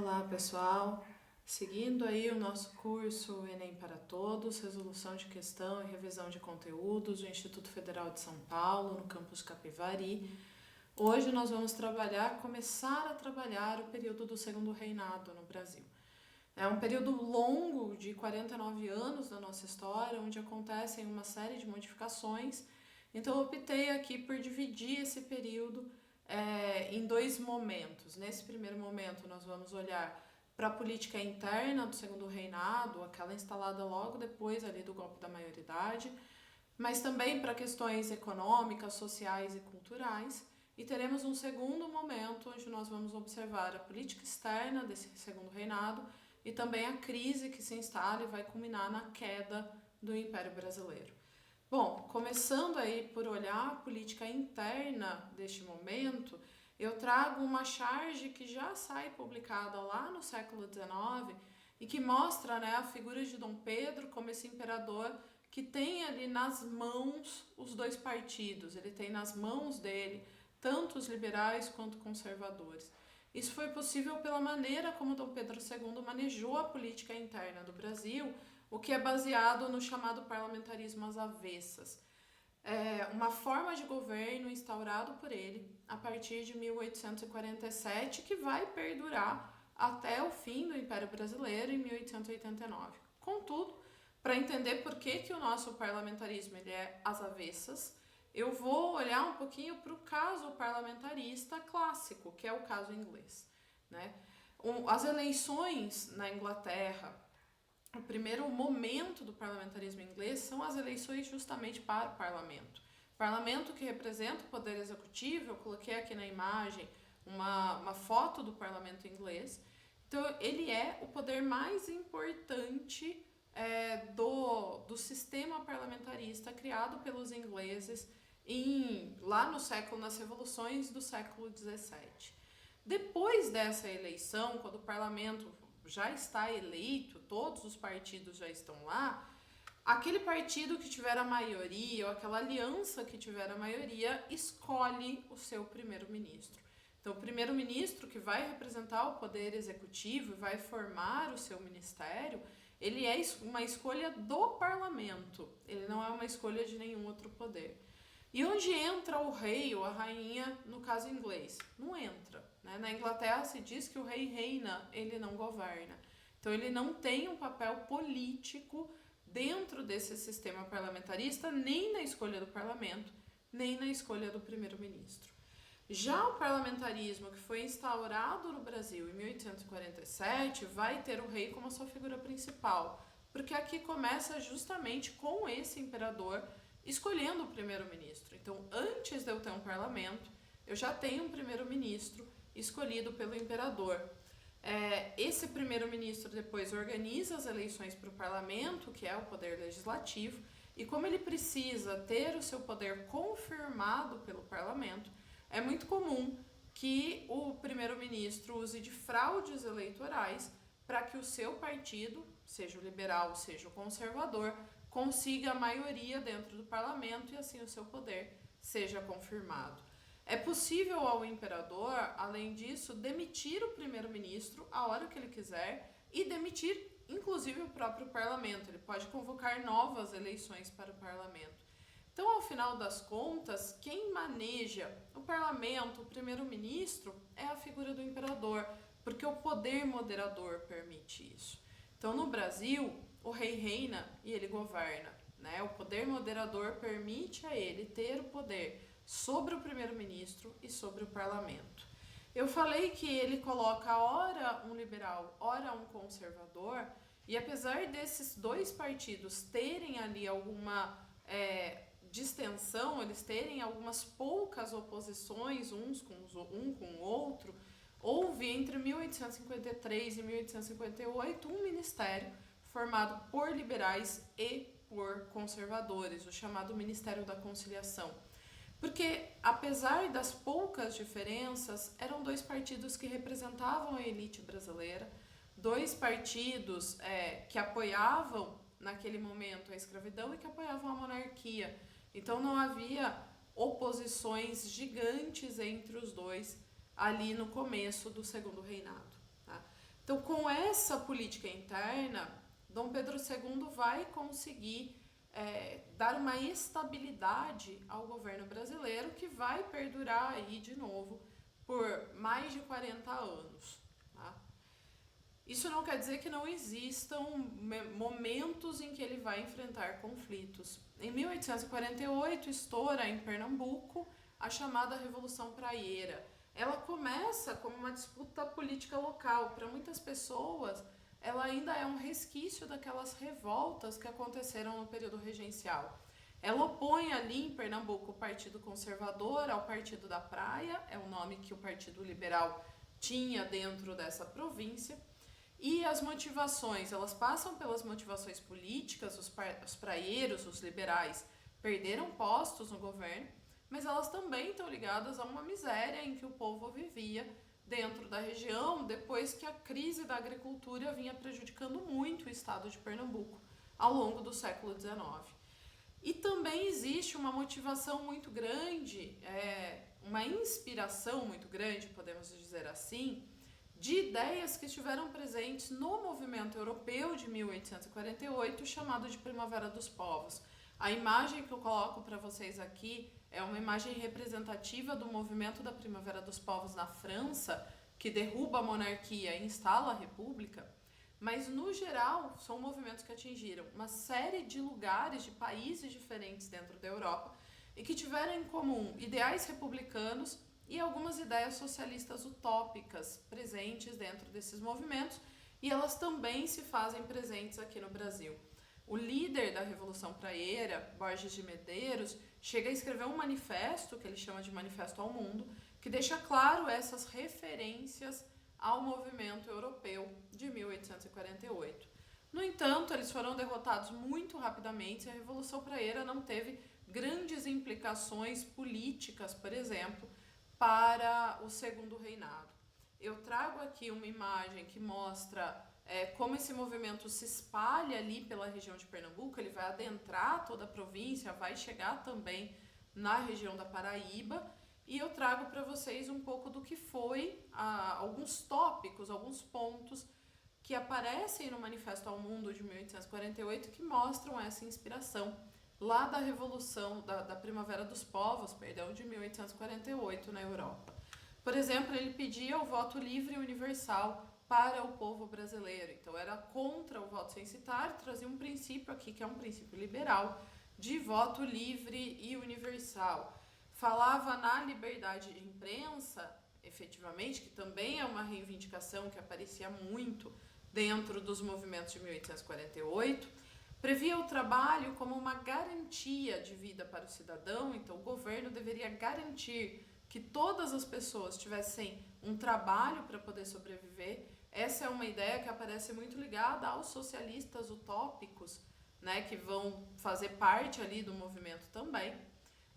Olá, pessoal! Seguindo aí o nosso curso Enem para Todos, resolução de questão e revisão de conteúdos do Instituto Federal de São Paulo, no campus Capivari. Hoje nós vamos começar a trabalhar o período do Segundo Reinado no Brasil. É um período longo de 49 anos da nossa história, onde acontecem uma série de modificações. Então eu optei aqui por dividir esse período em dois momentos. Nesse primeiro momento nós vamos olhar para a política interna do Segundo Reinado, aquela instalada logo depois ali do golpe da maioridade, mas também para questões econômicas, sociais e culturais. E teremos um segundo momento onde nós vamos observar a política externa desse Segundo Reinado e também a crise que se instala e vai culminar na queda do Império Brasileiro. Bom, começando aí por olhar a política interna deste momento, eu trago uma charge que já sai publicada lá no século XIX e que mostra, a figura de Dom Pedro como esse imperador que tem ali nas mãos os dois partidos, ele tem nas mãos dele tanto os liberais quanto conservadores. Isso foi possível pela maneira como Dom Pedro II manejou a política interna do Brasil, o que é baseado no chamado parlamentarismo às avessas. É uma forma de governo instaurado por ele a partir de 1847, que vai perdurar até o fim do Império Brasileiro em 1889. Contudo, para entender por que o nosso parlamentarismo ele é às avessas, eu vou olhar um pouquinho para o caso parlamentarista clássico, que é o caso inglês. As eleições na Inglaterra, o primeiro momento do parlamentarismo inglês são as eleições justamente para o parlamento. Parlamento que representa o poder executivo, eu coloquei aqui na imagem uma foto do parlamento inglês. Então, ele é o poder mais importante do sistema parlamentarista criado pelos ingleses lá no século, nas revoluções do século XVII. Depois dessa eleição, quando o parlamento já está eleito, todos os partidos já estão lá, aquele partido que tiver a maioria, ou aquela aliança que tiver a maioria, escolhe o seu primeiro-ministro. Então, o primeiro-ministro, que vai representar o poder executivo e vai formar o seu ministério, ele é uma escolha do parlamento, ele não é uma escolha de nenhum outro poder. E onde entra o rei ou a rainha, no caso inglês? Não entra. Na Inglaterra se diz que o rei reina, ele não governa. Então ele não tem um papel político dentro desse sistema parlamentarista, nem na escolha do parlamento, nem na escolha do primeiro-ministro. Já o parlamentarismo que foi instaurado no Brasil em 1847 vai ter o rei como a sua figura principal, porque aqui começa justamente com esse imperador escolhendo o primeiro-ministro. Então, antes de eu ter um parlamento, eu já tenho um primeiro-ministro escolhido pelo imperador. Esse primeiro-ministro depois organiza as eleições para o parlamento, que é o poder legislativo, e como ele precisa ter o seu poder confirmado pelo parlamento, é muito comum que o primeiro-ministro use de fraudes eleitorais para que o seu partido, seja o liberal, seja o conservador, consiga a maioria dentro do parlamento e assim o seu poder seja confirmado. É possível ao imperador, além disso, demitir o primeiro-ministro a hora que ele quiser e demitir, inclusive, o próprio parlamento. Ele pode convocar novas eleições para o parlamento. Então, ao final das contas, quem maneja o parlamento, o primeiro-ministro, é a figura do imperador, porque o poder moderador permite isso. Então, no Brasil, o rei reina e ele governa. O poder moderador permite a ele ter o poder sobre o primeiro-ministro e sobre o parlamento. Eu falei que ele coloca ora um liberal, ora um conservador, e apesar desses dois partidos terem ali alguma distensão, eles terem algumas poucas oposições um com o outro, houve entre 1853 e 1858 um ministério formado por liberais e por conservadores, o chamado Ministério da Conciliação. Porque, apesar das poucas diferenças, eram dois partidos que representavam a elite brasileira, dois partidos que apoiavam, naquele momento, a escravidão e que apoiavam a monarquia. Então, não havia oposições gigantes entre os dois ali no começo do Segundo Reinado. Então, com essa política interna, Dom Pedro II vai conseguir dar uma estabilidade ao governo brasileiro que vai perdurar aí de novo por mais de 40 anos. Tá? Isso não quer dizer que não existam momentos em que ele vai enfrentar conflitos. Em 1848, estoura em Pernambuco a chamada Revolução Praieira. Ela começa como uma disputa política local. Para muitas pessoas, ela ainda é um resquício daquelas revoltas que aconteceram no período regencial. Ela opõe ali em Pernambuco o Partido Conservador ao Partido da Praia, é o nome que o Partido Liberal tinha dentro dessa província. E as motivações, elas passam pelas motivações políticas, os praieiros, os liberais, perderam postos no governo, mas elas também estão ligadas a uma miséria em que o povo vivia dentro da região, depois que a crise da agricultura vinha prejudicando muito o estado de Pernambuco ao longo do século XIX. E também existe uma motivação muito grande, uma inspiração muito grande, podemos dizer assim, de ideias que estiveram presentes no movimento europeu de 1848, chamado de Primavera dos Povos. A imagem que eu coloco para vocês aqui é uma imagem representativa do movimento da Primavera dos Povos na França, que derruba a monarquia e instala a república, mas no geral são movimentos que atingiram uma série de lugares, de países diferentes dentro da Europa e que tiveram em comum ideais republicanos e algumas ideias socialistas utópicas presentes dentro desses movimentos, e elas também se fazem presentes aqui no Brasil. O líder da Revolução Praieira, Borges de Medeiros, chega a escrever um manifesto, que ele chama de Manifesto ao Mundo, que deixa claro essas referências ao movimento europeu de 1848. No entanto, eles foram derrotados muito rapidamente e a Revolução Praieira não teve grandes implicações políticas, por exemplo, para o Segundo Reinado. Eu trago aqui uma imagem que mostra como esse movimento se espalha ali pela região de Pernambuco. Ele vai adentrar toda a província, vai chegar também na região da Paraíba, e eu trago para vocês um pouco do que foi alguns tópicos, alguns pontos que aparecem no Manifesto ao Mundo de 1848 que mostram essa inspiração lá da Revolução, da Primavera dos Povos, de 1848 na Europa. Por exemplo, ele pedia o voto livre e universal para o povo brasileiro. Então, era contra o voto censitário, trazia um princípio aqui, que é um princípio liberal, de voto livre e universal. Falava na liberdade de imprensa, efetivamente, que também é uma reivindicação que aparecia muito dentro dos movimentos de 1848, previa o trabalho como uma garantia de vida para o cidadão. Então, o governo deveria garantir que todas as pessoas tivessem um trabalho para poder sobreviver. Essa é uma ideia que aparece muito ligada aos socialistas utópicos, né, que vão fazer parte ali do movimento também.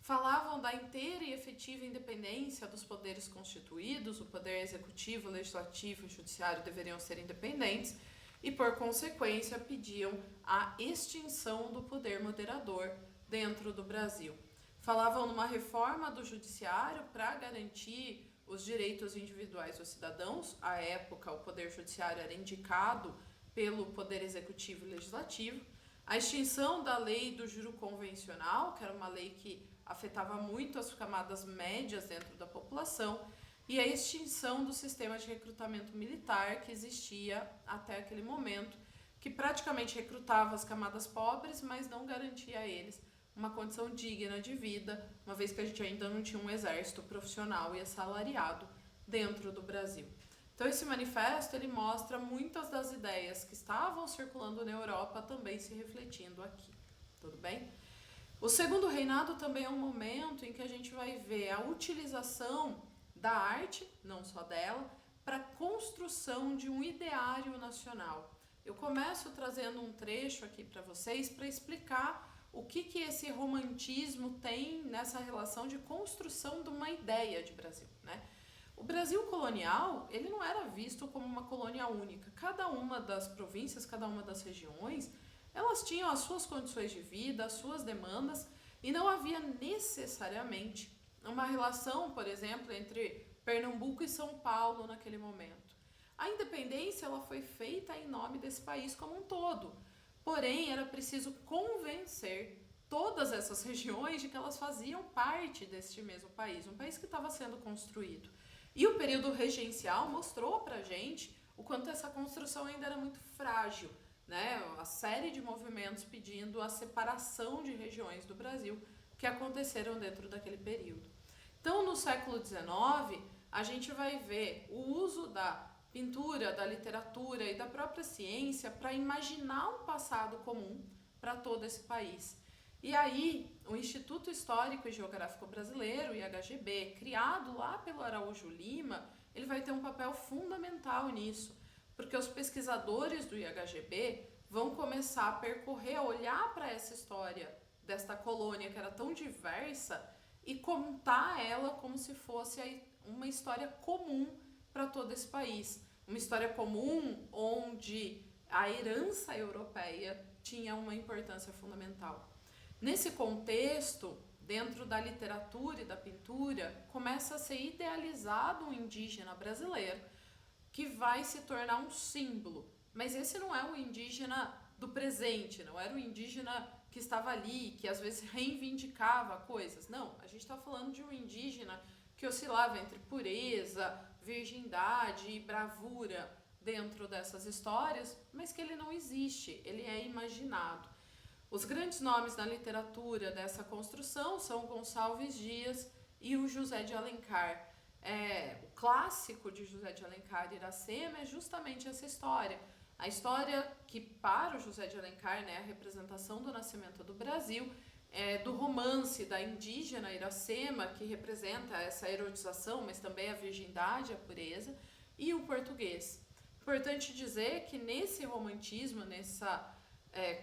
Falavam da inteira e efetiva independência dos poderes constituídos, o poder executivo, legislativo e judiciário deveriam ser independentes, e, por consequência, pediam a extinção do poder moderador dentro do Brasil. Falavam numa reforma do judiciário para garantir os direitos individuais dos cidadãos. À época, o poder judiciário era indicado pelo poder executivo e legislativo. A extinção da lei do juro convencional, que era uma lei que afetava muito as camadas médias dentro da população, e a extinção do sistema de recrutamento militar que existia até aquele momento, que praticamente recrutava as camadas pobres, mas não garantia a eles uma condição digna de vida, uma vez que a gente ainda não tinha um exército profissional e assalariado dentro do Brasil. Então, esse manifesto ele mostra muitas das ideias que estavam circulando na Europa também se refletindo aqui. Tudo bem? O Segundo Reinado também é um momento em que a gente vai ver a utilização da arte, não só dela, para a construção de um ideário nacional. Eu começo trazendo um trecho aqui para vocês para explicar o que esse romantismo tem nessa relação de construção de uma ideia de Brasil, né? O Brasil colonial, ele não era visto como uma colônia única. Cada uma das províncias, cada uma das regiões, elas tinham as suas condições de vida, as suas demandas, e não havia necessariamente uma relação, por exemplo, entre Pernambuco e São Paulo naquele momento. A independência ela foi feita em nome desse país como um todo. Porém, era preciso convencer todas essas regiões de que elas faziam parte deste mesmo país, um país que estava sendo construído. E o período regencial mostrou pra gente o quanto essa construção ainda era muito frágil, né? A série de movimentos pedindo a separação de regiões do Brasil que aconteceram dentro daquele período. Então, no século XIX, a gente vai ver o uso da pintura, da literatura e da própria ciência para imaginar um passado comum para todo esse país. E aí, o Instituto Histórico e Geográfico Brasileiro, IHGB, criado lá pelo Araújo Lima, ele vai ter um papel fundamental nisso, porque os pesquisadores do IHGB vão começar a percorrer, a olhar para essa história desta colônia que era tão diversa e contar ela como se fosse uma história comum para todo esse país. Uma história comum onde a herança europeia tinha uma importância fundamental. Nesse contexto, dentro da literatura e da pintura, começa a ser idealizado um indígena brasileiro que vai se tornar um símbolo. Mas esse não é o indígena do presente, não era o indígena que estava ali, que às vezes reivindicava coisas. Não, a gente está falando de um indígena que oscilava entre pureza, virgindade e bravura dentro dessas histórias, mas que ele não existe, ele é imaginado. Os grandes nomes na literatura dessa construção são Gonçalves Dias e o José de Alencar. O clássico de José de Alencar e Iracema é justamente essa história. A história que para o José de Alencar, né, a representação do nascimento do Brasil, do romance da indígena Iracema, que representa essa erotização, mas também a virgindade, a pureza, e o português. Importante dizer que nesse romantismo, nessa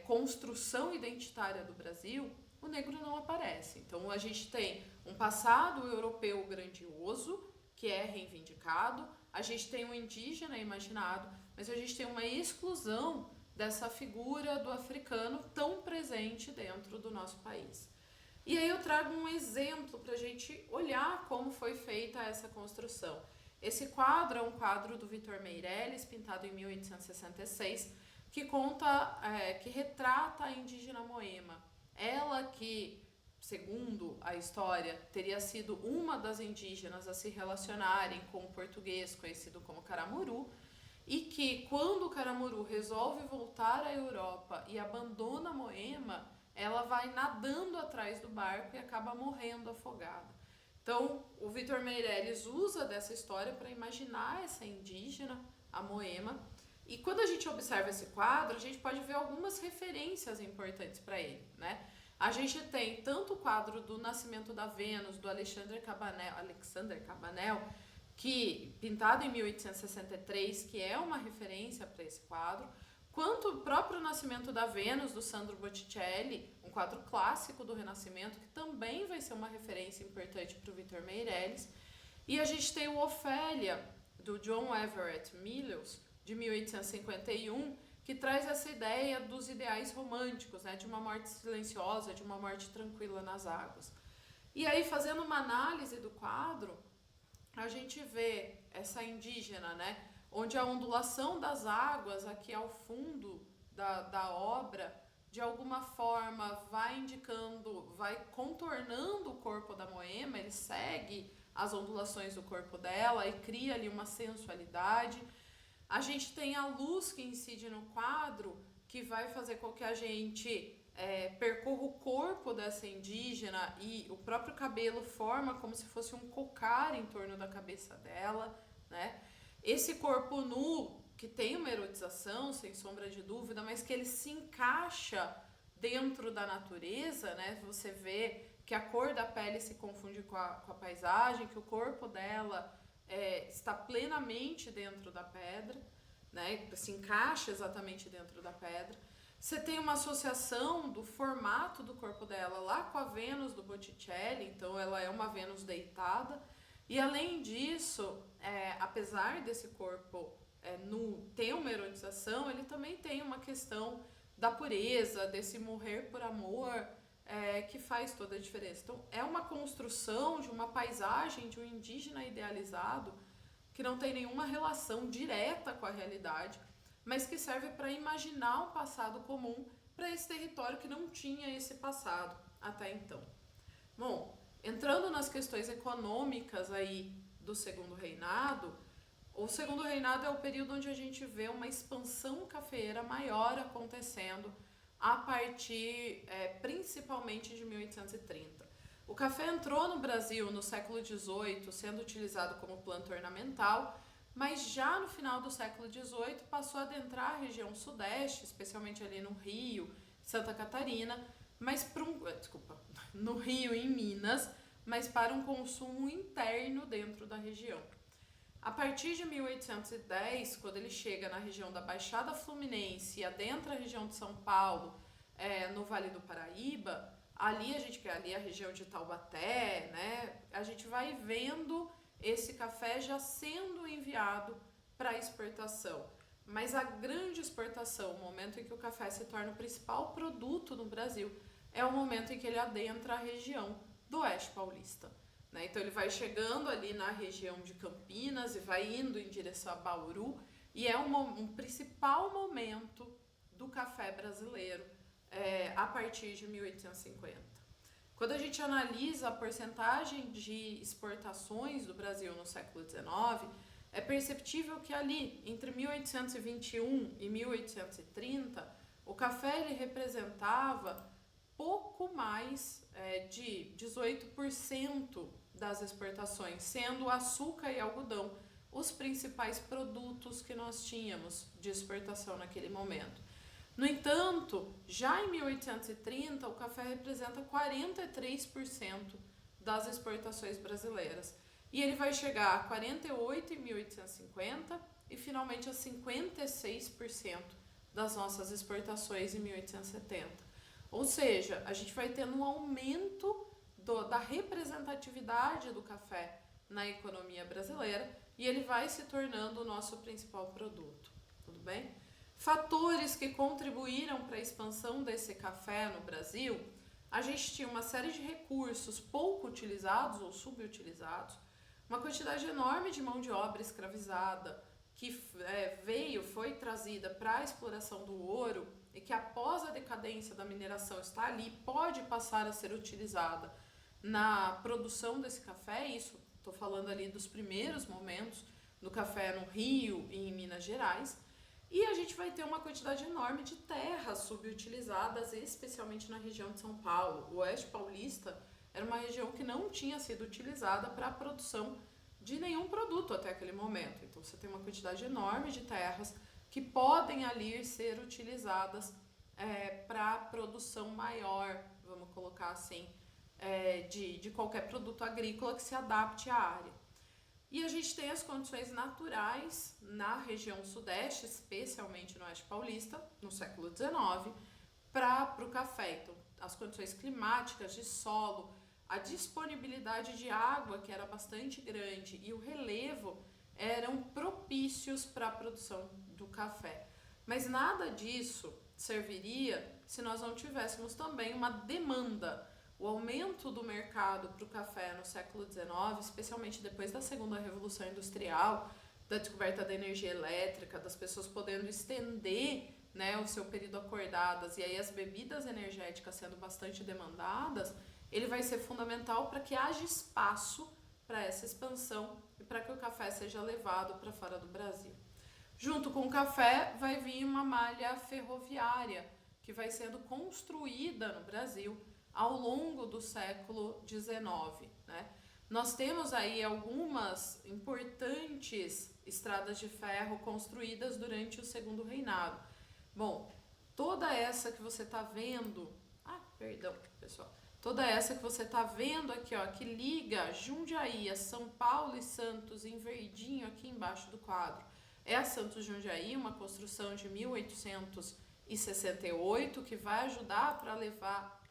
construção identitária do Brasil, o negro não aparece. Então a gente tem um passado europeu grandioso, que é reivindicado, a gente tem um indígena imaginado, mas a gente tem uma exclusão dessa figura do africano tão presente dentro do nosso país. E aí eu trago um exemplo para a gente olhar como foi feita essa construção. Esse quadro é um quadro do Vitor Meirelles, pintado em 1866, que conta, que retrata a indígena Moema. Ela que, segundo a história, teria sido uma das indígenas a se relacionarem com o português, conhecido como Caramuru, e que quando o Caramuru resolve voltar à Europa e abandona Moema, ela vai nadando atrás do barco e acaba morrendo afogada. Então, o Vitor Meirelles usa dessa história para imaginar essa indígena, a Moema, e quando a gente observa esse quadro, a gente pode ver algumas referências importantes para ele, né? A gente tem tanto o quadro do Nascimento da Vênus, do Alexandre Cabanel, que pintado em 1863, que é uma referência para esse quadro, quanto o próprio Nascimento da Vênus, do Sandro Botticelli, um quadro clássico do Renascimento, que também vai ser uma referência importante para o Vitor Meirelles. E a gente tem o Ofélia, do John Everett Millais, de 1851, que traz essa ideia dos ideais românticos, né, de uma morte silenciosa, de uma morte tranquila nas águas. E aí, fazendo uma análise do quadro, a gente vê essa indígena, né, onde a ondulação das águas aqui ao fundo da obra, de alguma forma vai indicando, vai contornando o corpo da Moema, ele segue as ondulações do corpo dela e cria ali uma sensualidade. A gente tem a luz que incide no quadro, que vai fazer com que a gente percorra o corpo dessa indígena, e o próprio cabelo forma como se fosse um cocar em torno da cabeça dela, né? Esse corpo nu, que tem uma erotização, sem sombra de dúvida, mas que ele se encaixa dentro da natureza, né? Você vê que a cor da pele se confunde com a paisagem, que o corpo dela está plenamente dentro da pedra, né? Se encaixa exatamente dentro da pedra. Você tem uma associação do formato do corpo dela lá com a Vênus do Botticelli, então ela é uma Vênus deitada. E além disso, apesar desse corpo nu ter uma erotização, ele também tem uma questão da pureza, desse morrer por amor, que faz toda a diferença. Então, é uma construção de uma paisagem de um indígena idealizado que não tem nenhuma relação direta com a realidade, mas que serve para imaginar um passado comum para esse território que não tinha esse passado até então. Bom, entrando nas questões econômicas aí do Segundo Reinado, o Segundo Reinado é o período onde a gente vê uma expansão cafeeira maior acontecendo a partir principalmente de 1830. O café entrou no Brasil no século XVIII, sendo utilizado como planta ornamental, mas já no final do século XVIII passou a adentrar a região sudeste, especialmente ali no Rio, Santa Catarina, no Rio e em Minas, mas para um consumo interno dentro da região. A partir de 1810, quando ele chega na região da Baixada Fluminense e adentra a região de São Paulo, no Vale do Paraíba, ali a região de Taubaté, né? A gente vai vendo esse café já sendo enviado para exportação. Mas a grande exportação, o momento em que o café se torna o principal produto no Brasil, é o momento em que ele adentra a região do Oeste Paulista. Né? Então ele vai chegando ali na região de Campinas e vai indo em direção a Bauru, e é um principal momento do café brasileiro a partir de 1850. Quando a gente analisa a porcentagem de exportações do Brasil no século XIX, é perceptível que ali, entre 1821 e 1830, o café ele representava pouco mais de 18% das exportações, sendo açúcar e algodão os principais produtos que nós tínhamos de exportação naquele momento. No entanto, já em 1830, o café representa 43% das exportações brasileiras. E ele vai chegar a 48% em 1850 e finalmente a 56% das nossas exportações em 1870. Ou seja, a gente vai tendo um aumento da representatividade do café na economia brasileira e ele vai se tornando o nosso principal produto. Tudo bem? Fatores que contribuíram para a expansão desse café no Brasil, a gente tinha uma série de recursos pouco utilizados ou subutilizados, uma quantidade enorme de mão de obra escravizada que foi trazida para a exploração do ouro e que após a decadência da mineração está ali, pode passar a ser utilizada na produção desse café. Isso, estou falando ali dos primeiros momentos do café no Rio e em Minas Gerais. E a gente vai ter uma quantidade enorme de terras subutilizadas, especialmente na região de São Paulo. O Oeste Paulista era uma região que não tinha sido utilizada para a produção de nenhum produto até aquele momento. Então você tem uma quantidade enorme de terras que podem ali ser utilizadas para produção maior, vamos colocar assim, de qualquer produto agrícola que se adapte à área. E a gente tem as condições naturais na região sudeste, especialmente no Oeste Paulista, no século XIX, para o café. Então, as condições climáticas de solo, a disponibilidade de água, que era bastante grande, e o relevo eram propícios para a produção do café. Mas nada disso serviria se nós não tivéssemos também uma demanda. O aumento do mercado para o café no século XIX, especialmente depois da segunda revolução industrial, da descoberta da energia elétrica, das pessoas podendo estender, né, o seu período acordadas, e aí as bebidas energéticas sendo bastante demandadas, ele vai ser fundamental para que haja espaço para essa expansão e para que o café seja levado para fora do Brasil. Junto com o café vai vir uma malha ferroviária que vai sendo construída no Brasil ao longo do século XIX, né? Nós temos aí algumas importantes estradas de ferro construídas durante o Segundo Reinado. Bom, toda essa que você está vendo... Toda essa que você está vendo aqui, ó, que liga Jundiaí a São Paulo e Santos em verdinho aqui embaixo do quadro, é a Santos Jundiaí, uma construção de 1868 que vai ajudar para levar...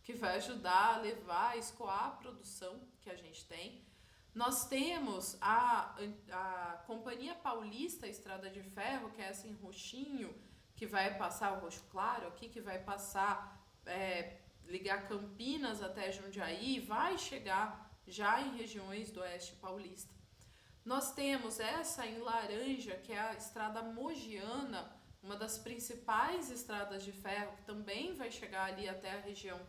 que vai ajudar a levar, a escoar a produção que a gente tem. Nós temos a Companhia Paulista Estrada de Ferro, que é essa em roxinho, que vai passar, o roxo claro aqui, que vai passar, ligar Campinas até Jundiaí, vai chegar já em regiões do Oeste Paulista. Nós temos essa em laranja, que é a estrada mogiana, uma das principais estradas de ferro, que também vai chegar ali até a região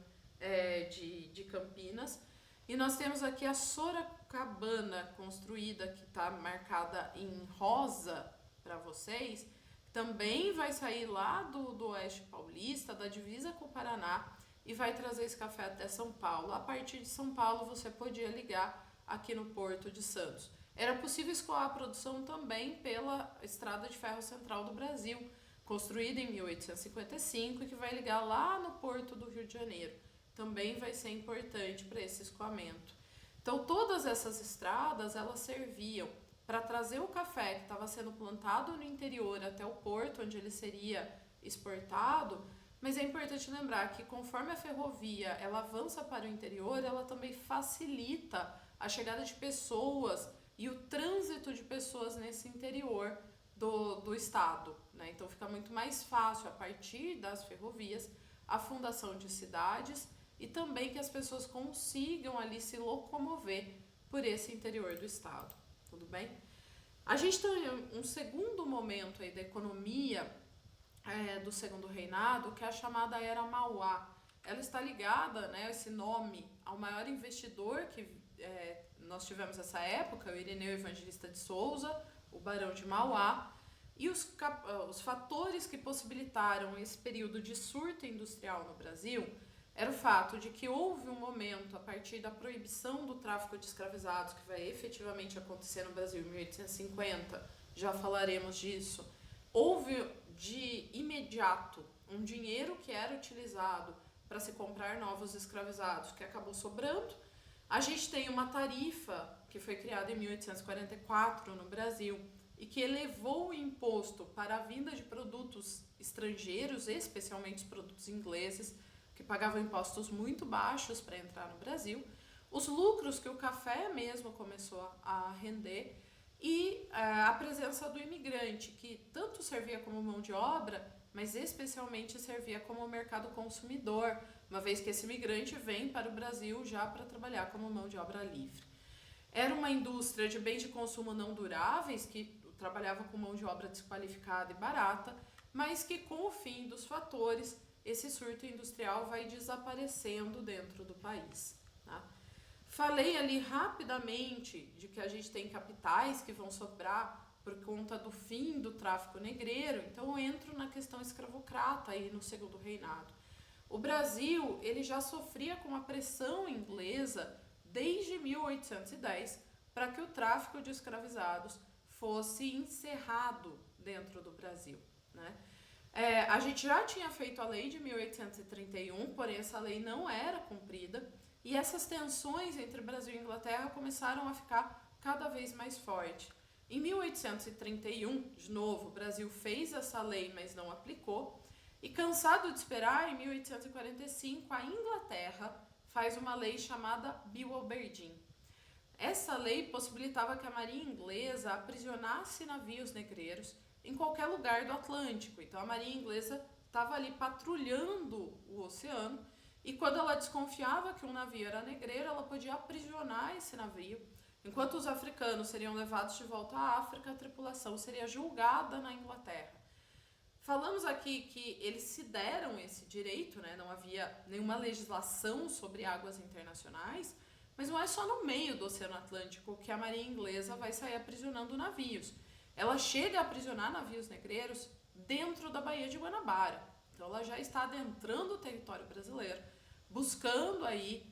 de Campinas. E nós temos aqui a Sorocabana construída, que está marcada em rosa para vocês, também vai sair lá do Oeste Paulista, da divisa com o Paraná, e vai trazer esse café até São Paulo. A partir de São Paulo você podia ligar aqui no Porto de Santos. Era possível escoar a produção também pela Estrada de Ferro Central do Brasil, construída em 1855 e que vai ligar lá no Porto do Rio de Janeiro. Também vai ser importante para esse escoamento. Então todas essas estradas elas serviam para trazer o café que estava sendo plantado no interior até o porto, onde ele seria exportado, mas é importante lembrar que conforme a ferrovia ela avança para o interior, ela também facilita a chegada de pessoas e o trânsito de pessoas nesse interior do estado, né? Então fica muito mais fácil a partir das ferrovias a fundação de cidades e também que as pessoas consigam ali se locomover por esse interior do estado, tudo bem? A gente tem um segundo momento aí da economia do Segundo Reinado, que é a chamada Era Mauá. Ela está ligada, né, esse nome, ao maior investidor que nós tivemos nessa época, o Ireneu Evangelista de Souza, o Barão de Mauá, e os fatores que possibilitaram esse período de surto industrial no Brasil era o fato de que houve um momento, a partir da proibição do tráfico de escravizados, que vai efetivamente acontecer no Brasil em 1850, já falaremos disso, houve de imediato um dinheiro que era utilizado para se comprar novos escravizados, que acabou sobrando. A gente tem uma tarifa que foi criada em 1844 no Brasil e que elevou o imposto para a vinda de produtos estrangeiros, especialmente os produtos ingleses, que pagavam impostos muito baixos para entrar no Brasil, os lucros que o café mesmo começou a render e a presença do imigrante, que tanto servia como mão de obra, mas especialmente servia como mercado consumidor, uma vez que esse imigrante vem para o Brasil já para trabalhar como mão de obra livre. Era uma indústria de bens de consumo não duráveis, que trabalhava com mão de obra desqualificada e barata, mas que com o fim dos fatores, esse surto industrial vai desaparecendo dentro do país, tá? Falei ali rapidamente de que a gente tem capitais que vão sobrar por conta do fim do tráfico negreiro, então eu entro na questão escravocrata aí no Segundo Reinado. O Brasil ele já sofria com a pressão inglesa desde 1810 para que o tráfico de escravizados fosse encerrado dentro do Brasil, né? A gente já tinha feito a lei de 1831, porém essa lei não era cumprida e essas tensões entre Brasil e Inglaterra começaram a ficar cada vez mais fortes. Em 1831, de novo, o Brasil fez essa lei, mas não aplicou. E cansado de esperar, em 1845, a Inglaterra faz uma lei chamada Bill Aberdeen. Essa lei possibilitava que a marinha inglesa aprisionasse navios negreiros em qualquer lugar do Atlântico. Então a marinha inglesa estava ali patrulhando o oceano e quando ela desconfiava que um navio era negreiro, ela podia aprisionar esse navio. Enquanto os africanos seriam levados de volta à África, a tripulação seria julgada na Inglaterra. Falamos aqui que eles se deram esse direito, né? Não havia nenhuma legislação sobre águas internacionais, mas não é só no meio do Oceano Atlântico que a marinha inglesa vai sair aprisionando navios. Ela chega a aprisionar navios negreiros dentro da Baía de Guanabara. Então ela já está adentrando o território brasileiro, buscando aí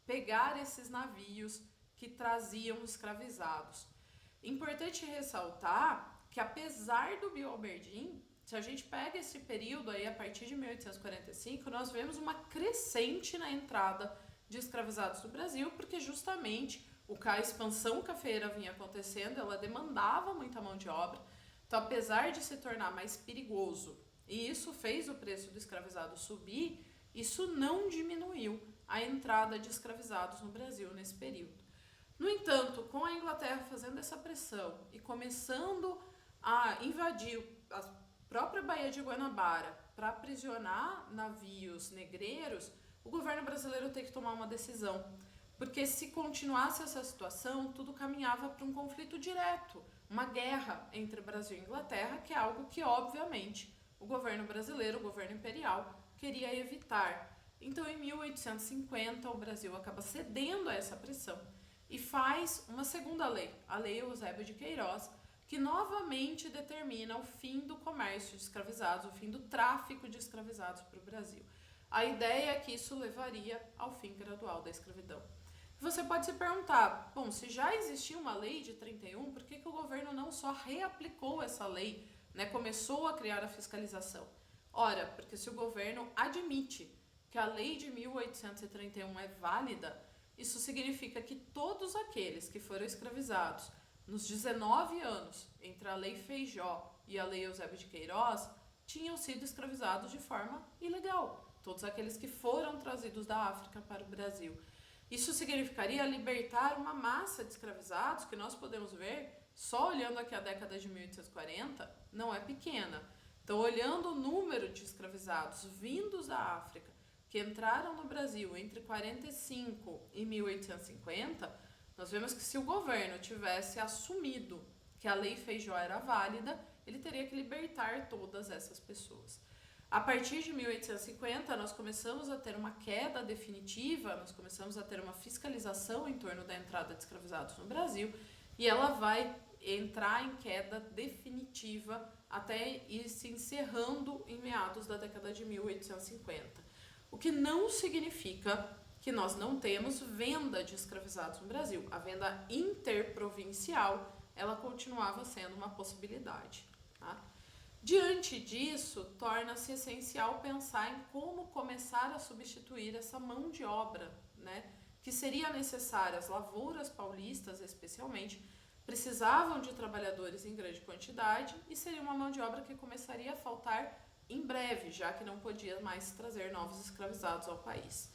pegar esses navios que traziam escravizados. Importante ressaltar que apesar do Bill Aberdeen, se a gente pega esse período aí a partir de 1845, nós vemos uma crescente na entrada de escravizados do Brasil, porque justamente a expansão cafeeira vinha acontecendo, ela demandava muita mão de obra. Então, apesar de se tornar mais perigoso, e isso fez o preço do escravizado subir, isso não diminuiu a entrada de escravizados no Brasil nesse período. No entanto, com a Inglaterra fazendo essa pressão e começando a invadir a própria Baía de Guanabara para aprisionar navios negreiros, o governo brasileiro tem que tomar uma decisão. porque se continuasse essa situação, tudo caminhava para um conflito direto, uma guerra entre Brasil e Inglaterra, que é algo que, obviamente, o governo brasileiro, o governo imperial, queria evitar. Então, em 1850, o Brasil acaba cedendo a essa pressão e faz uma segunda lei, a Lei Eusébio de Queiroz, que novamente determina o fim do comércio de escravizados, o fim do tráfico de escravizados para o Brasil. A ideia é que isso levaria ao fim gradual da escravidão. Você pode se perguntar, bom, se já existia uma lei de 31, por que o governo não só reaplicou essa lei, né, começou a criar a fiscalização? Ora, porque se o governo admite que a lei de 1831 é válida, isso significa que todos aqueles que foram escravizados nos 19 anos entre a Lei Feijó e a Lei Eusébio de Queiroz tinham sido escravizados de forma ilegal. Todos aqueles que foram trazidos da África para o Brasil. Isso significaria libertar uma massa de escravizados que nós podemos ver, só olhando aqui a década de 1840, não é pequena. Então, olhando o número de escravizados vindos da África, que entraram no Brasil entre 45 e 1850, nós vemos que se o governo tivesse assumido que a Lei Feijó era válida, ele teria que libertar todas essas pessoas. A partir de 1850, nós começamos a ter uma queda definitiva, nós começamos a ter uma fiscalização em torno da entrada de escravizados no Brasil, e ela vai entrar em queda definitiva até ir se encerrando em meados da década de 1850. O que não significa que nós não temos venda de escravizados no Brasil. A venda interprovincial, ela continuava sendo uma possibilidade. Tá? Diante disso, torna-se essencial pensar em como começar a substituir essa mão de obra, né, que seria necessária. As lavouras paulistas, especialmente, precisavam de trabalhadores em grande quantidade e seria uma mão de obra que começaria a faltar em breve, já que não podia mais trazer novos escravizados ao país.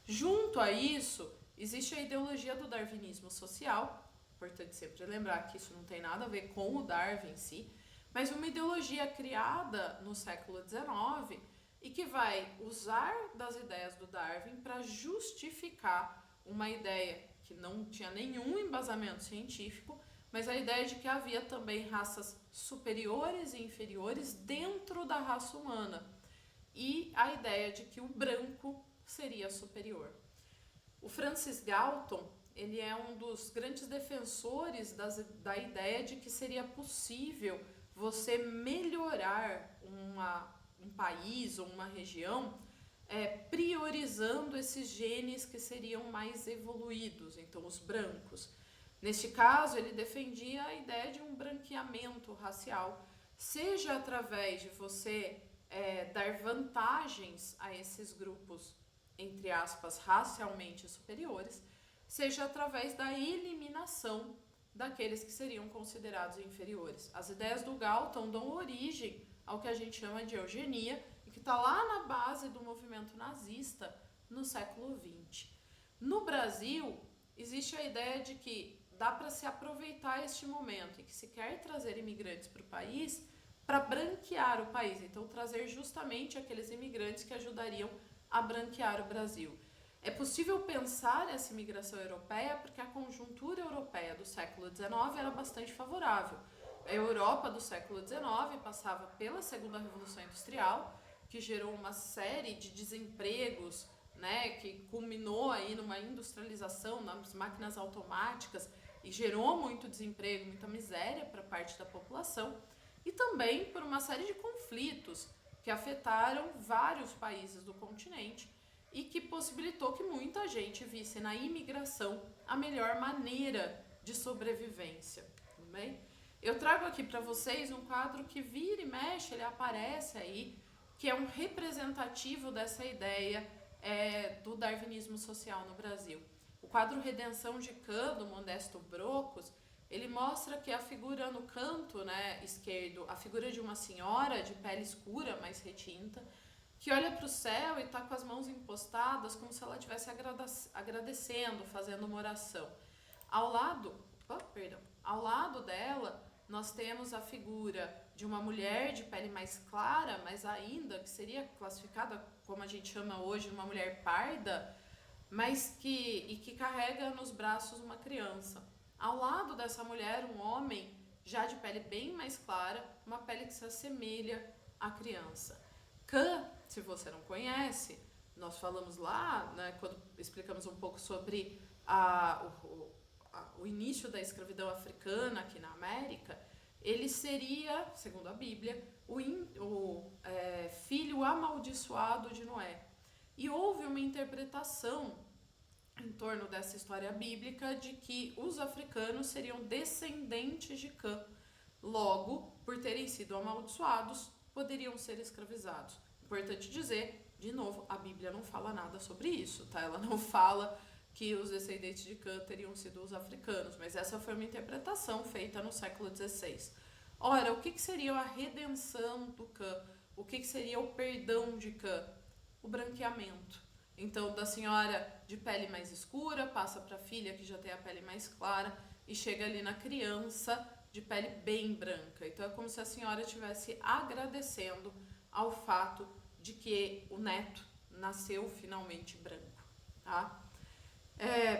Junto a isso, existe a ideologia do darwinismo social, importante sempre lembrar que isso não tem nada a ver com o Darwin em si, mas uma ideologia criada no século XIX e que vai usar das ideias do Darwin para justificar uma ideia que não tinha nenhum embasamento científico, mas a ideia de que havia também raças superiores e inferiores dentro da raça humana e a ideia de que o branco seria superior. O Francis Galton, ele é um dos grandes defensores da ideia de que seria possível você melhorar um país ou uma região priorizando esses genes que seriam mais evoluídos, então os brancos. Neste caso, ele defendia a ideia de um branqueamento racial, seja através de você dar vantagens a esses grupos, entre aspas, racialmente superiores, seja através da eliminação daqueles que seriam considerados inferiores. As ideias do Galton dão origem ao que a gente chama de eugenia e que está lá na base do movimento nazista no século XX. No Brasil, existe a ideia de que dá para se aproveitar este momento e que se quer trazer imigrantes para o país para branquear o país, então trazer justamente aqueles imigrantes que ajudariam a branquear o Brasil. É possível pensar essa imigração europeia porque a conjuntura europeia do século XIX era bastante favorável. A Europa do século XIX passava pela Segunda Revolução Industrial, que gerou uma série de desempregos, né, que culminou aí numa industrialização nas máquinas automáticas e gerou muito desemprego, muita miséria para parte da população, e também por uma série de conflitos que afetaram vários países do continente e que possibilitou que muita gente visse na imigração a melhor maneira de sobrevivência. Tudo bem? Eu trago aqui para vocês um quadro que vira e mexe, ele aparece aí, que é um representativo dessa ideia do darwinismo social no Brasil. O quadro Redenção de Cã, do Modesto Brocos, ele mostra que a figura no canto, né, esquerdo, a figura de uma senhora de pele escura, mais retinta, que olha para o céu e está com as mãos encostadas, como se ela estivesse agradecendo, fazendo uma oração. Ao lado dela, nós temos a figura de uma mulher de pele mais clara, mas ainda que seria classificada, como a gente chama hoje, uma mulher parda, que carrega nos braços uma criança. Ao lado dessa mulher, um homem já de pele bem mais clara, uma pele que se assemelha à criança. Cã, se você não conhece, nós falamos lá, né, quando explicamos um pouco sobre o início da escravidão africana aqui na América, ele seria, segundo a Bíblia, o filho amaldiçoado de Noé. E houve uma interpretação em torno dessa história bíblica de que os africanos seriam descendentes de Cã. Logo, por terem sido amaldiçoados, poderiam ser escravizados. Importante dizer, de novo, a Bíblia não fala nada sobre isso, tá? Ela não fala que os descendentes de Cã teriam sido os africanos, mas essa foi uma interpretação feita no século XVI. Ora, o que seria a redenção do Cã? O que seria o perdão de Cã? O branqueamento. Então, da senhora de pele mais escura, passa para a filha que já tem a pele mais clara e chega ali na criança de pele bem branca. Então, é como se a senhora estivesse agradecendo ao fato de que o neto nasceu finalmente branco, tá?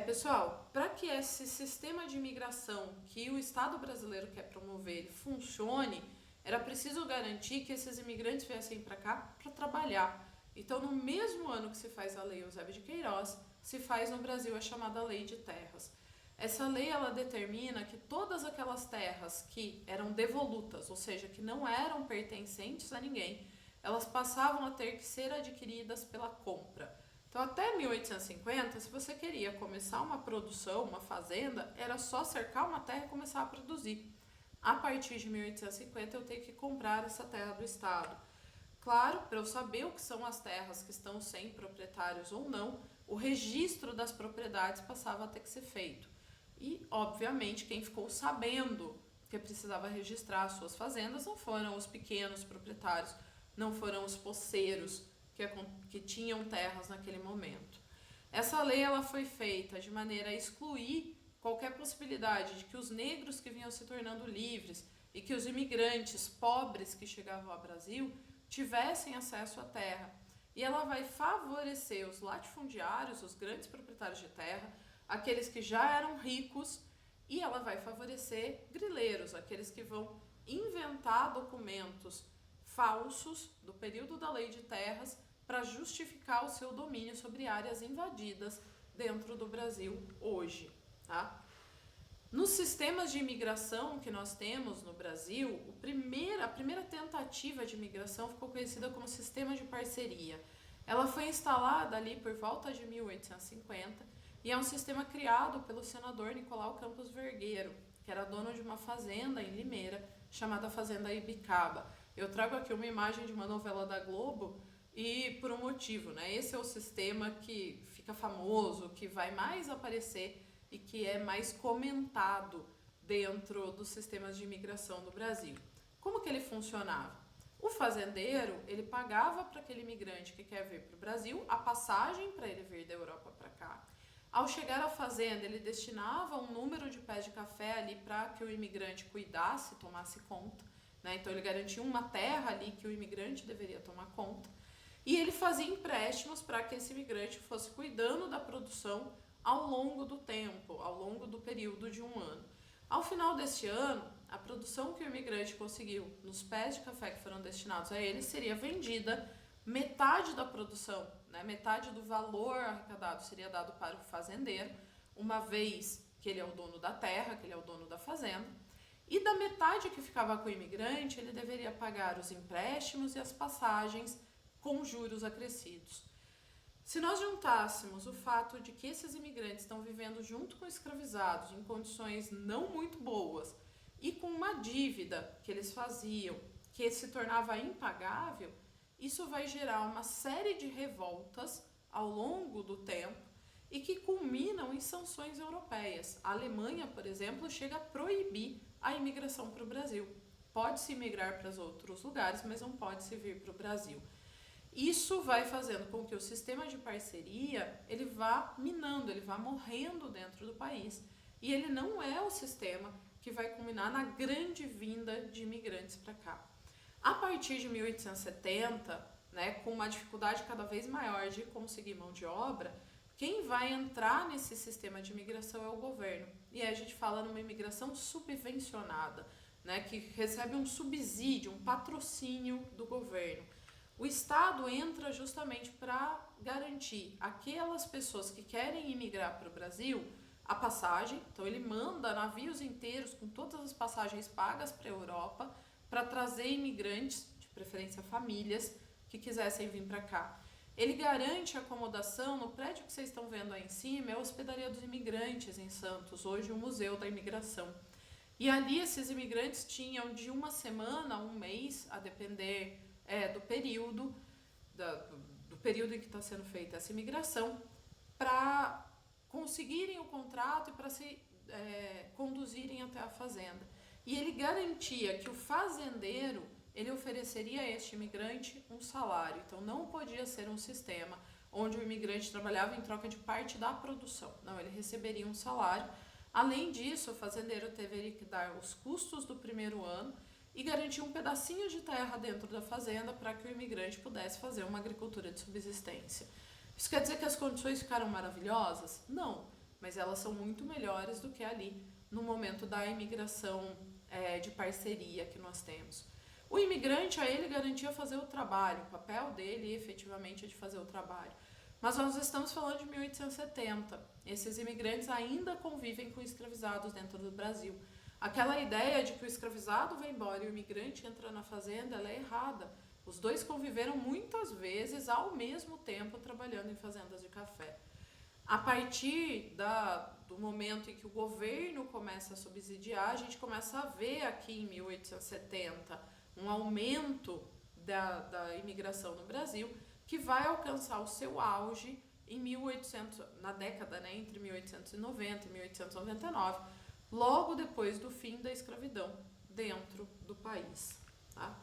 Pessoal, para que esse sistema de imigração que o Estado brasileiro quer promover funcione, era preciso garantir que esses imigrantes viessem para cá para trabalhar. Então, no mesmo ano que se faz a Lei Eusébio de Queiroz, se faz no Brasil a chamada Lei de Terras. Essa lei, ela determina que todas aquelas terras que eram devolutas, ou seja, que não eram pertencentes a ninguém, elas passavam a ter que ser adquiridas pela compra. Então, até 1850, se você queria começar uma produção, uma fazenda, era só cercar uma terra e começar a produzir. A partir de 1850, eu tenho que comprar essa terra do Estado. Claro, para eu saber o que são as terras que estão sem proprietários ou não, o registro das propriedades passava a ter que ser feito. E, obviamente, quem ficou sabendo que precisava registrar as suas fazendas não foram os pequenos proprietários, não foram os poceiros que tinham terras naquele momento. Essa lei ela foi feita de maneira a excluir qualquer possibilidade de que os negros que vinham se tornando livres e que os imigrantes pobres que chegavam ao Brasil tivessem acesso à terra. E ela vai favorecer os latifundiários, os grandes proprietários de terra, aqueles que já eram ricos, e ela vai favorecer grileiros, aqueles que vão inventar documentos falsos do período da Lei de Terras para justificar o seu domínio sobre áreas invadidas dentro do Brasil hoje, tá? Nos sistemas de imigração que nós temos no Brasil, a primeira tentativa de imigração ficou conhecida como sistema de parceria. Ela foi instalada ali por volta de 1850 e é um sistema criado pelo senador Nicolau Campos Vergueiro, que era dono de uma fazenda em Limeira, chamada Fazenda Ibicaba. Eu trago aqui uma imagem de uma novela da Globo e por um motivo, né? Esse é o sistema que fica famoso, que vai mais aparecer e que é mais comentado dentro dos sistemas de imigração do Brasil. Como que ele funcionava? O fazendeiro, ele pagava para aquele imigrante que quer vir para o Brasil a passagem para ele vir da Europa para cá. Ao chegar à fazenda, ele destinava um número de pés de café ali para que o imigrante cuidasse, tomasse conta, né? Então ele garantia uma terra ali que o imigrante deveria tomar conta. E ele fazia empréstimos para que esse imigrante fosse cuidando da produção ao longo do tempo, ao longo do período de um ano. Ao final deste ano, a produção que o imigrante conseguiu nos pés de café que foram destinados a ele seria vendida, metade da produção, né, metade do valor arrecadado seria dado para o fazendeiro, uma vez que ele é o dono da terra, que ele é o dono da fazenda, e da metade que ficava com o imigrante, ele deveria pagar os empréstimos e as passagens com juros acrescidos. Se nós juntássemos o fato de que esses imigrantes estão vivendo junto com escravizados em condições não muito boas e com uma dívida que eles faziam que se tornava impagável, isso vai gerar uma série de revoltas ao longo do tempo e que culminam em sanções europeias. A Alemanha, por exemplo, chega a proibir a imigração para o Brasil. Pode-se imigrar para os outros lugares, mas não pode-se vir para o Brasil. Isso vai fazendo com que o sistema de parceria ele vá minando, ele vá morrendo dentro do país. E ele não é o sistema que vai culminar na grande vinda de imigrantes para cá. A partir de 1870, né, com uma dificuldade cada vez maior de conseguir mão de obra, o quem vai entrar nesse sistema de imigração é o governo. E aí a gente fala numa imigração subvencionada, né, que recebe um subsídio, um patrocínio do governo. O Estado entra justamente para garantir aquelas pessoas que querem imigrar para o Brasil a passagem. Então ele manda navios inteiros com todas as passagens pagas para a Europa para trazer imigrantes, de preferência famílias, que quisessem vir para cá. Ele garante acomodação no prédio que vocês estão vendo aí em cima, é a Hospedaria dos Imigrantes em Santos, hoje o Museu da Imigração. E ali esses imigrantes tinham de uma semana a um mês, a depender do período, do período em que está sendo feita essa imigração, para conseguirem o contrato e para se conduzirem até a fazenda. E ele garantia que o fazendeiro ele ofereceria a este imigrante um salário. Então não podia ser um sistema onde o imigrante trabalhava em troca de parte da produção. Não, ele receberia um salário. Além disso, o fazendeiro deveria que dar os custos do primeiro ano e garantir um pedacinho de terra dentro da fazenda para que o imigrante pudesse fazer uma agricultura de subsistência. Isso quer dizer que as condições ficaram maravilhosas? Não, mas elas são muito melhores do que ali no momento da imigração de parceria que nós temos. O imigrante, a ele garantia fazer o trabalho, o papel dele efetivamente é de fazer o trabalho. Mas nós estamos falando de 1870. Esses imigrantes ainda convivem com escravizados dentro do Brasil. Aquela ideia de que o escravizado vai embora e o imigrante entra na fazenda, ela é errada. Os dois conviveram muitas vezes ao mesmo tempo trabalhando em fazendas de café. A partir do momento em que o governo começa a subsidiar, a gente começa a ver aqui em 1870 um aumento da imigração no Brasil, que vai alcançar o seu auge em 1800, na década, né, entre 1890 e 1899, logo depois do fim da escravidão dentro do país. Tá?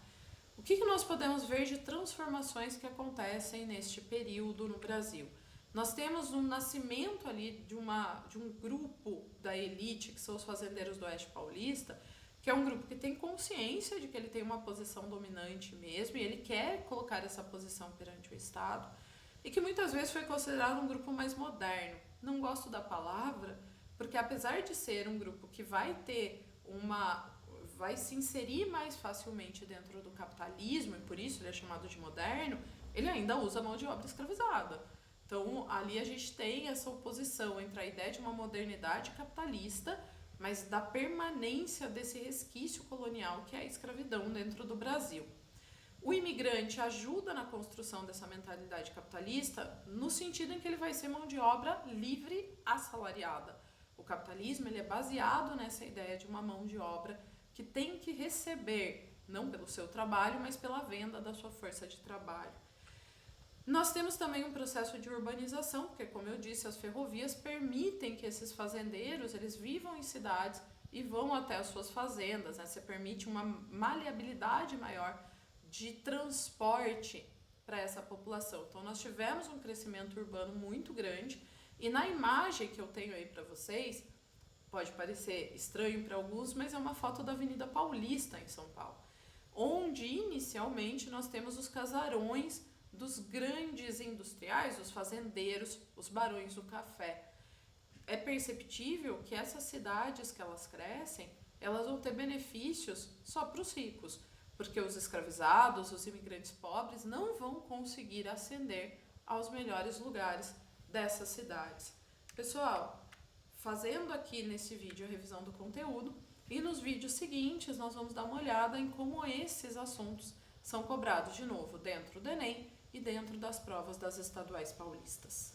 O que nós podemos ver de transformações que acontecem neste período no Brasil? Nós temos um nascimento ali de um grupo da elite, que são os fazendeiros do Oeste Paulista, que é um grupo que tem consciência de que ele tem uma posição dominante mesmo, e ele quer colocar essa posição perante o Estado, e que muitas vezes foi considerado um grupo mais moderno. Não gosto da palavra, porque apesar de ser um grupo que vai se inserir mais facilmente dentro do capitalismo, e por isso ele é chamado de moderno, ele ainda usa mão de obra escravizada. Então, ali a gente tem essa oposição entre a ideia de uma modernidade capitalista, mas da permanência desse resquício colonial que é a escravidão dentro do Brasil. O imigrante ajuda na construção dessa mentalidade capitalista no sentido em que ele vai ser mão de obra livre assalariada. O capitalismo ele é baseado nessa ideia de uma mão de obra que tem que receber, não pelo seu trabalho, mas pela venda da sua força de trabalho. Nós temos também um processo de urbanização, porque, como eu disse, as ferrovias permitem que esses fazendeiros eles vivam em cidades e vão até as suas fazendas, né? Você permite uma maleabilidade maior de transporte para essa população. Então, nós tivemos um crescimento urbano muito grande e na imagem que eu tenho aí para vocês, pode parecer estranho para alguns, mas é uma foto da Avenida Paulista em São Paulo, onde inicialmente nós temos os casarões dos grandes industriais, os fazendeiros, os barões do café. É perceptível que essas cidades que elas crescem, elas vão ter benefícios só para os ricos, porque os escravizados, os imigrantes pobres não vão conseguir ascender aos melhores lugares dessas cidades. Pessoal, fazendo aqui nesse vídeo a revisão do conteúdo, e nos vídeos seguintes nós vamos dar uma olhada em como esses assuntos são cobrados de novo dentro do Enem e dentro das provas das estaduais paulistas.